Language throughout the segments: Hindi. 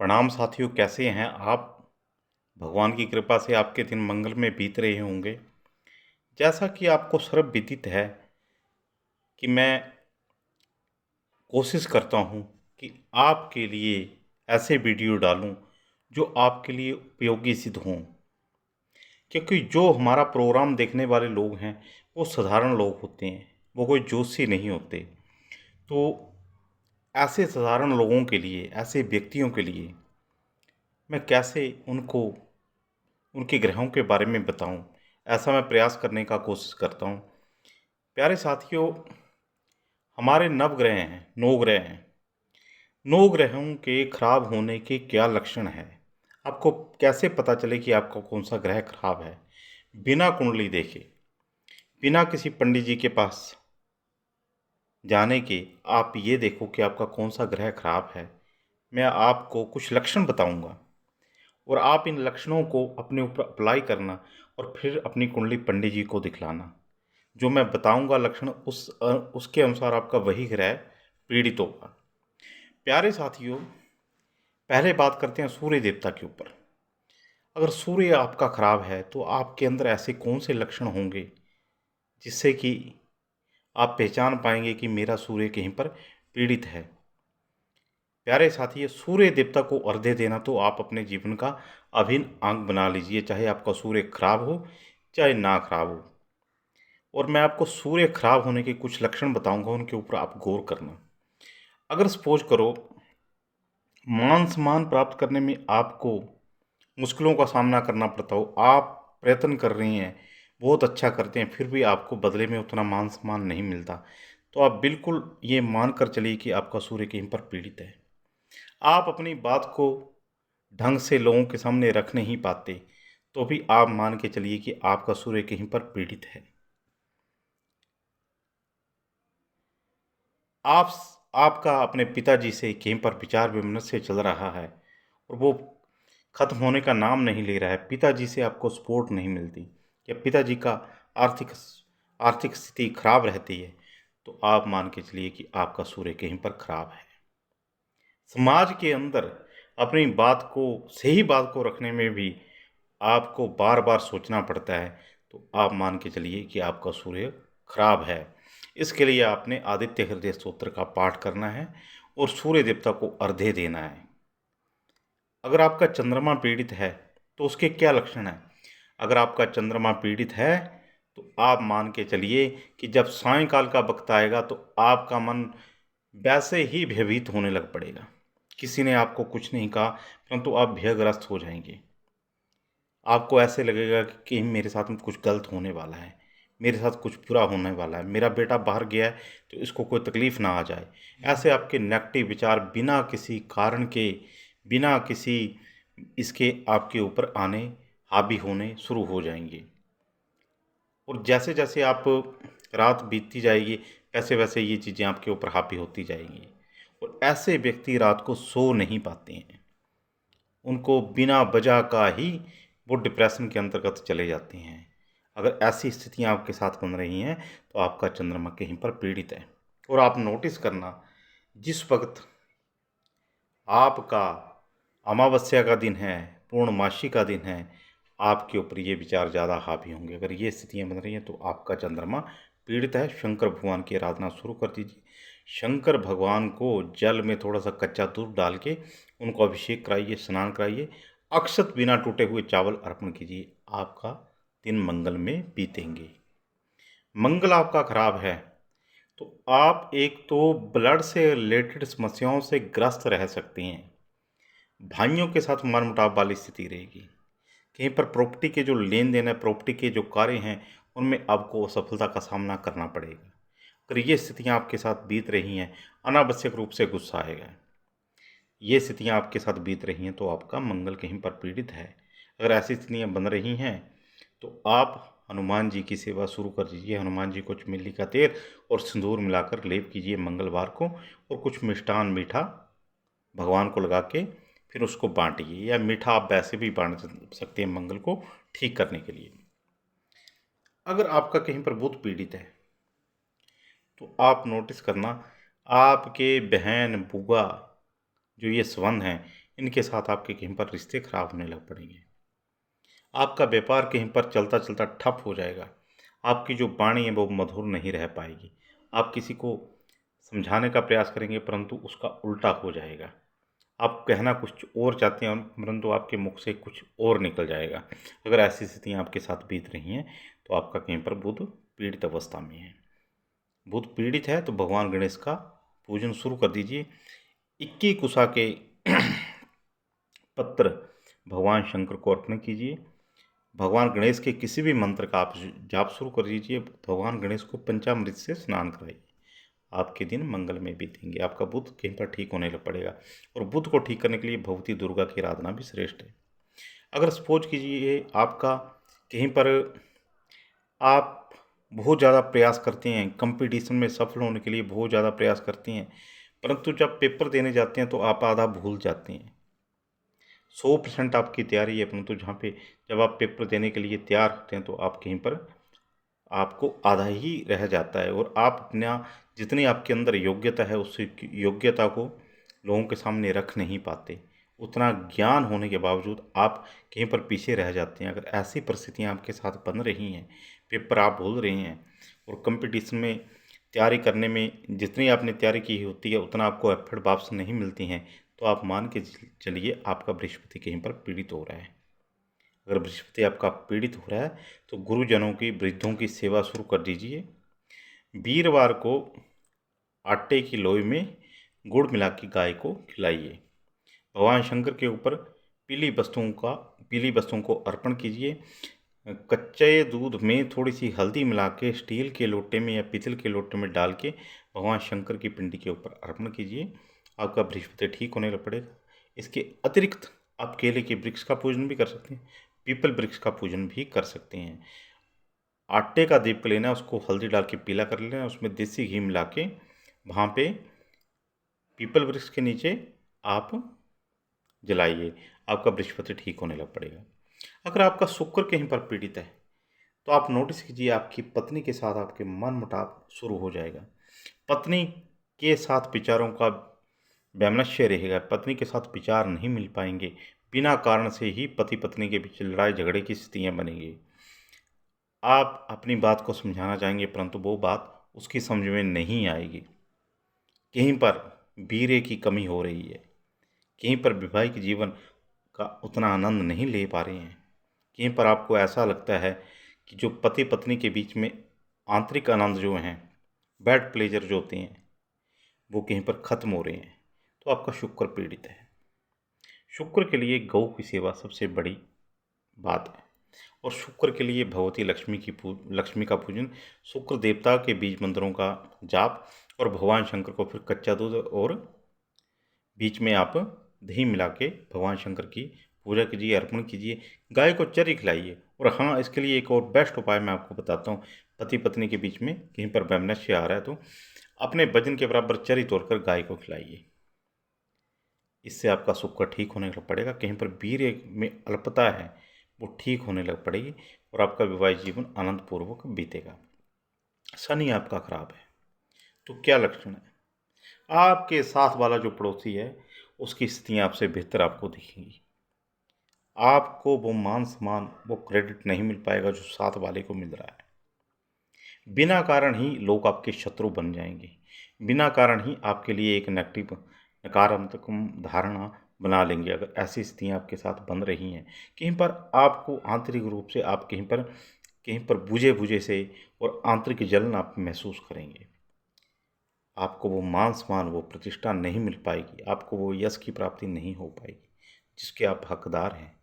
प्रणाम साथियों, कैसे हैं आप? भगवान की कृपा से आपके दिन मंगल में बीत रहे होंगे। जैसा कि आपको सर्वविदित है कि मैं कोशिश करता हूं कि आपके लिए ऐसे वीडियो डालूं जो आपके लिए उपयोगी सिद्ध हों, क्योंकि जो हमारा प्रोग्राम देखने वाले लोग हैं वो साधारण लोग होते हैं, वो कोई जोशी नहीं होते। तो ऐसे साधारण लोगों के लिए, ऐसे व्यक्तियों के लिए मैं कैसे उनको उनके ग्रहों के बारे में बताऊं, ऐसा मैं प्रयास करने का कोशिश करता हूं। प्यारे साथियों, हमारे नवग्रह हैं, 9 ग्रह हैं। 9 ग्रहों के खराब होने के क्या लक्षण हैं? आपको कैसे पता चले कि आपका कौन सा ग्रह खराब है? बिना कुंडली देखे, बिना किसी पंडित जी के पास जाने के आप ये देखो कि आपका कौन सा ग्रह खराब है। मैं आपको कुछ लक्षण बताऊंगा और आप इन लक्षणों को अपने ऊपर अप्लाई करना और फिर अपनी कुंडली पंडित जी को दिखलाना। जो मैं बताऊंगा लक्षण, उसके अनुसार आपका वही ग्रह पीड़ित होगा। प्यारे साथियों, पहले बात करते हैं सूर्य देवता के ऊपर। अगर सूर्य आपका खराब है तो आपके अंदर ऐसे कौन से लक्षण होंगे जिससे कि आप पहचान पाएंगे कि मेरा सूर्य कहीं पर पीड़ित है। प्यारे साथियों, सूर्य देवता को अर्घ्य देना तो आप अपने जीवन का अभिन्न अंग बना लीजिए, चाहे आपका सूर्य खराब हो चाहे ना खराब हो। और मैं आपको सूर्य खराब होने के कुछ लक्षण बताऊंगा, उनके ऊपर आप गौर करना। अगर सपोज करो मान सम्मान प्राप्त करने में आपको मुश्किलों का सामना करना पड़ता हो, आप प्रयत्न कर रही हैं, बहुत अच्छा करते हैं, फिर भी आपको बदले में उतना मान सम्मान नहीं मिलता, तो आप बिल्कुल ये मान कर चलिए कि आपका सूर्य कहीं पर पीड़ित है। आप अपनी बात को ढंग से लोगों के सामने रख नहीं पाते, तो भी आप मान के चलिए कि आपका सूर्य कहीं पर पीड़ित है। आप आपका अपने पिताजी से कहीं पर विचार विमर्श चल रहा है और वो खत्म होने का नाम नहीं ले रहा है, पिताजी से आपको सपोर्ट नहीं मिलती या पिताजी का आर्थिक आर्थिक स्थिति खराब रहती है, तो आप मान के चलिए कि आपका सूर्य कहीं पर खराब है। समाज के अंदर अपनी बात को, सही बात को रखने में भी आपको बार बार सोचना पड़ता है, तो आप मान के चलिए कि आपका सूर्य खराब है। इसके लिए आपने आदित्य हृदय स्तोत्र का पाठ करना है और सूर्य देवता को अर्घ्य देना है। अगर आपका चंद्रमा पीड़ित है तो उसके क्या लक्षण हैं? अगर आपका चंद्रमा पीड़ित है तो आप मान के चलिए कि जब सायंकाल का वक्त आएगा तो आपका मन वैसे ही भयभीत होने लग पड़ेगा। किसी ने आपको कुछ नहीं कहा, परंतु आप भयग्रस्त हो जाएंगे। आपको ऐसे लगेगा कि कहीं मेरे साथ में कुछ गलत होने वाला है, मेरे साथ कुछ बुरा होने वाला है, मेरा बेटा बाहर गया है तो इसको कोई तकलीफ ना आ जाए। ऐसे आपके नेगेटिव विचार बिना किसी कारण के, बिना किसी इसके आपके ऊपर आने, हावी होने शुरू हो जाएंगे। और जैसे जैसे आप रात बीतती जाएगी, वैसे वैसे ये चीज़ें आपके ऊपर हावी होती जाएंगी और ऐसे व्यक्ति रात को सो नहीं पाते हैं। उनको बिना वजह का ही वो डिप्रेशन के अंतर्गत चले जाते हैं। अगर ऐसी स्थितियाँ आपके साथ बन रही हैं तो आपका चंद्रमा कहीं पर पीड़ित है। और आप नोटिस करना, जिस वक्त आपका अमावस्या का दिन है, पूर्णमासी का दिन है, आपके ऊपर ये विचार ज़्यादा हावी होंगे। अगर ये स्थितियाँ बन रही हैं तो आपका चंद्रमा पीड़ित है। शंकर भगवान की आराधना शुरू कर दीजिए। शंकर भगवान को जल में थोड़ा सा कच्चा दूध डाल के उनको अभिषेक कराइए, स्नान कराइए, अक्षत बिना टूटे हुए चावल अर्पण कीजिए। आपका दिन मंगल में बीतेंगे। मंगल आपका खराब है तो आप एक तो ब्लड से रिलेटेड समस्याओं से ग्रस्त रह सकती हैं। भाइयों के साथ मनमुटाव वाली स्थिति रहेगी। कहीं पर प्रॉपर्टी के जो लेन देन है, प्रॉपर्टी के जो कार्य हैं, उनमें आपको असफलता का सामना करना पड़ेगा। अगर ये स्थितियाँ आपके साथ बीत रही हैं, अनावश्यक रूप से गुस्सा आएगा। ये स्थितियाँ आपके साथ बीत रही हैं तो आपका मंगल कहीं पर पीड़ित है। अगर ऐसी स्थितियाँ बन रही हैं तो आप हनुमान जी की सेवा शुरू कर दीजिए। हनुमान जी को चमेली का तेल और सिंदूर मिलाकर लेप कीजिए मंगलवार को, और कुछ मिष्ठान मीठा भगवान को लगा के फिर उसको बांटिए, या मीठा आप वैसे भी बांट सकते हैं मंगल को ठीक करने के लिए। अगर आपका कहीं पर बुध पीड़ित है तो आप नोटिस करना, आपके बहन बुआ जो ये संबंध हैं, इनके साथ आपके कहीं पर रिश्ते खराब होने लग पड़ेंगे। आपका व्यापार कहीं पर चलता चलता ठप हो जाएगा। आपकी जो वाणी है वो मधुर नहीं रह पाएगी। आप किसी को समझाने का प्रयास करेंगे परंतु उसका उल्टा हो जाएगा। आप कहना कुछ और चाहते हैं परंतु आपके मुख से कुछ और निकल जाएगा। अगर ऐसी स्थितियाँ आपके साथ बीत रही हैं तो आपका कहीं पर बुध पीड़ित अवस्था में है। बुध पीड़ित है तो भगवान गणेश का पूजन शुरू कर दीजिए। 21 कुशा के पत्र भगवान शंकर को अर्पण कीजिए। भगवान गणेश के किसी भी मंत्र का आप जाप शुरू कर दीजिए। भगवान गणेश को पंचामृत से स्नान कराइए। आपके दिन मंगल में बीतेंगे। आपका बुध कहीं पर ठीक होने लग पड़ेगा। और बुध को ठीक करने के लिए भगवती दुर्गा की आराधना भी श्रेष्ठ है। अगर सपोज कीजिए आपका कहीं पर आप बहुत ज़्यादा प्रयास करते हैं, कंपटीशन में सफल होने के लिए बहुत ज़्यादा प्रयास करते हैं, परंतु जब पेपर देने जाते हैं तो आप आधा भूल जाते हैं। 100% आपकी तैयारी है परंतु जहाँ पे जब आप पेपर देने के लिए तैयार होते हैं तो आप कहीं पर आपको आधा ही रह जाता है और आप अपना जितनी आपके अंदर योग्यता है उस योग्यता को लोगों के सामने रख नहीं पाते। उतना ज्ञान होने के बावजूद आप कहीं पर पीछे रह जाते हैं। अगर ऐसी परिस्थितियां आपके साथ बन रही हैं, पेपर आप भूल रहे हैं और कंपटीशन में तैयारी करने में जितनी आपने तैयारी की होती है उतना आपको एफर्ट वापस नहीं मिलती हैं, तो आप मान के चलिए आपका बृहस्पति कहीं पर पीड़ित हो रहा है। अगर बृहस्पति आपका पीड़ित हो रहा है तो गुरुजनों की वृद्धों की सेवा शुरू कर दीजिए। वीरवार को आटे की लोई में गुड़ मिला के गाय को खिलाइए। भगवान शंकर के ऊपर पीली वस्तुओं को अर्पण कीजिए। कच्चे दूध में थोड़ी सी हल्दी मिला के स्टील के लोटे में या पीतल के लोटे में डाल के भगवान शंकर की पिंडी के ऊपर अर्पण कीजिए। आपका बृहस्पति ठीक होने लग पड़ेगा। इसके अतिरिक्त आप केले के वृक्ष का पूजन भी कर सकते हैं, पीपल वृक्ष का पूजन भी कर सकते हैं। आटे का दीप लेना, उसको हल्दी डाल के पीला कर लेना, उसमें देसी घी मिला के वहाँ पे पीपल वृक्ष के नीचे आप जलाइए। आपका बृहस्पति ठीक होने लग पड़ेगा। अगर आपका शुक्र कहीं पर पीड़ित है तो आप नोटिस कीजिए आपकी पत्नी के साथ आपके मन मुटाव शुरू हो जाएगा। पत्नी के साथ विचारों का वैमनस्य रहेगा। पत्नी के साथ विचार नहीं मिल पाएंगे। बिना कारण से ही पति पत्नी के बीच लड़ाई झगड़े की स्थितियाँ बनेंगी। आप अपनी बात को समझाना चाहेंगे परंतु वो बात उसकी समझ में नहीं आएगी। कहीं पर वीर्य की कमी हो रही है। कहीं पर वैवाहिक जीवन का उतना आनंद नहीं ले पा रहे हैं। कहीं पर आपको ऐसा लगता है कि जो पति पत्नी के बीच में आंतरिक आनंद जो हैं, बैड प्लेजर जो होते हैं, वो कहीं पर ख़त्म हो रहे हैं। तो आपका शुक्र पीड़ित है। शुक्र के लिए गौ की सेवा सबसे बड़ी बात है। और शुक्र के लिए भगवती लक्ष्मी का पूजन, शुक्र देवता के बीज मंत्रों का जाप और भगवान शंकर को फिर कच्चा दूध और बीच में आप दही मिला के भगवान शंकर की पूजा कीजिए, अर्पण कीजिए। गाय को चरी खिलाइए। और हाँ, इसके लिए एक और बेस्ट उपाय मैं आपको बताता हूँ। पति पत्नी के बीच में कहीं पर वैमनस्य आ रहा है तो अपने वजन के बराबर चरी तोड़कर गाय को खिलाइए। इससे आपका शुक्र ठीक होने लग पड़ेगा। कहीं पर वीर्य में अल्पता है वो ठीक होने लग पड़ेगी और आपका विवाहित जीवन आनंदपूर्वक बीतेगा। शनि आपका खराब है तो क्या लक्षण है? आपके साथ वाला जो पड़ोसी है उसकी स्थितियाँ आपसे बेहतर आपको दिखेंगी। आपको वो मान सम्मान, वो क्रेडिट नहीं मिल पाएगा जो साथ वाले को मिल रहा है। बिना कारण ही लोग आपके शत्रु बन जाएंगे। बिना कारण ही आपके लिए एक नेगेटिव नकारात्मक धारणा बना लेंगे। अगर ऐसी स्थितियाँ आपके साथ बन रही हैं, कहीं पर आपको आंतरिक रूप से आप कहीं पर बुझे बुझे से और आंतरिक जलन आप महसूस करेंगे। आपको वो मान सम्मान, वो प्रतिष्ठा नहीं मिल पाएगी। आपको वो यश की प्राप्ति नहीं हो पाएगी जिसके आप हकदार हैं।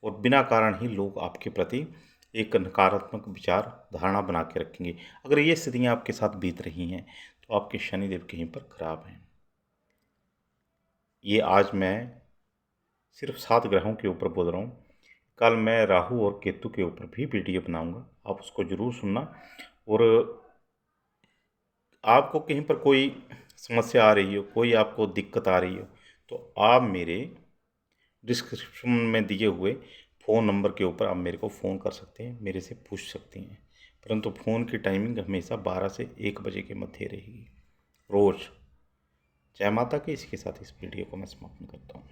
और बिना कारण ही लोग आपके प्रति एक नकारात्मक विचार धारणा बना के रखेंगे। अगर ये स्थितियाँ आपके साथ बीत रही हैं तो आपके शनिदेव कहीं पर खराब हैं। ये आज मैं सिर्फ 7 ग्रहों के ऊपर बोल रहा हूँ। कल मैं राहु और केतु के ऊपर भी वीडियो बनाऊंगा, आप उसको ज़रूर सुनना। और आपको कहीं पर कोई समस्या आ रही हो, कोई आपको दिक्कत आ रही हो, तो आप मेरे डिस्क्रिप्शन में दिए हुए फ़ोन नंबर के ऊपर आप मेरे को फ़ोन कर सकते हैं, मेरे से पूछ सकते हैं। परंतु फ़ोन की टाइमिंग हमेशा 12 से 1 बजे के मध्य रहेगी रोज़। जय माता की। इसके साथ इस वीडियो को मैं समाप्त करता हूँ।